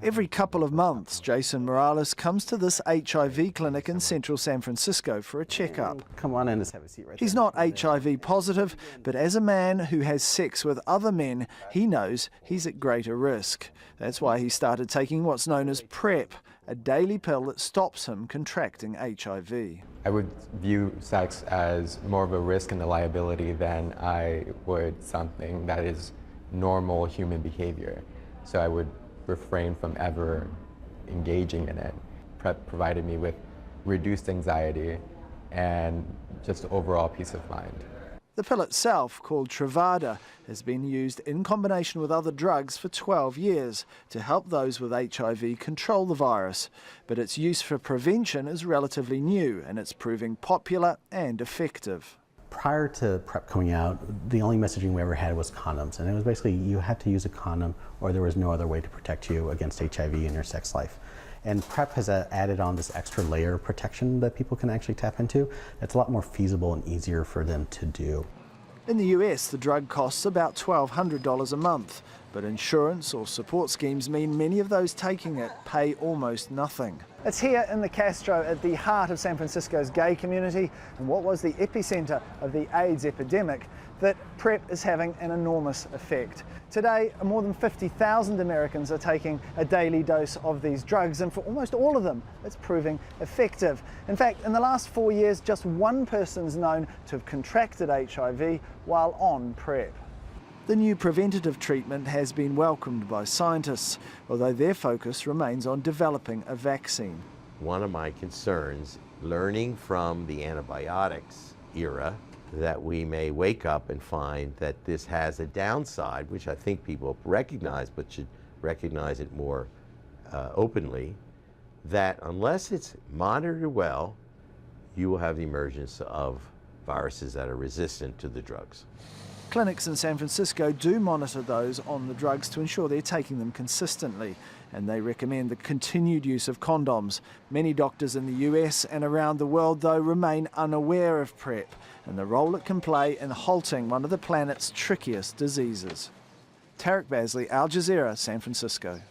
Every couple of months, Jason Morales comes to this HIV clinic in central San Francisco for a checkup. Come on in, just have a seat right there. He's not HIV positive, but as a man who has sex with other men, he knows he's at greater risk. That's why he started taking what's known as PrEP, a daily pill that stops him contracting HIV. I would view sex as more of a risk and a liability than I would something that is normal human behavior. So I would refrain from ever engaging in it. PrEP provided me with reduced anxiety and just overall peace of mind. The pill itself, called Truvada, has been used in combination with other drugs for 12 years to help those with HIV control the virus. But its use for prevention is relatively new, and it's proving popular and effective. Prior to PrEP coming out, the only messaging we ever had was condoms, and it was basically you had to use a condom or there was no other way to protect you against HIV in your sex life. And PrEP has added on this extra layer of protection that people can actually tap into. It's a lot more feasible and easier for them to do. In the US, the drug costs about $1,200 a month, but insurance or support schemes mean many of those taking it pay almost nothing. It's here in the Castro at the heart of San Francisco's gay community and what was the epicenter of the AIDS epidemic that PrEP is having an enormous effect. Today, more than 50,000 Americans are taking a daily dose of these drugs, and for almost all of them, it's proving effective. In fact, in the last 4 years, just one person's known to have contracted HIV while on PrEP. The new preventative treatment has been welcomed by scientists, although their focus remains on developing a vaccine. One of my concerns, learning from the antibiotics era, that we may wake up and find that this has a downside, which I think people recognize, but should recognize it more openly, that unless it's monitored well, you will have the emergence of viruses that are resistant to the drugs. Clinics in San Francisco do monitor those on the drugs to ensure they're taking them consistently, and they recommend the continued use of condoms. Many doctors in the US and around the world, though, remain unaware of PrEP and the role it can play in halting one of the planet's trickiest diseases. Tarek Bazley, Al Jazeera, San Francisco.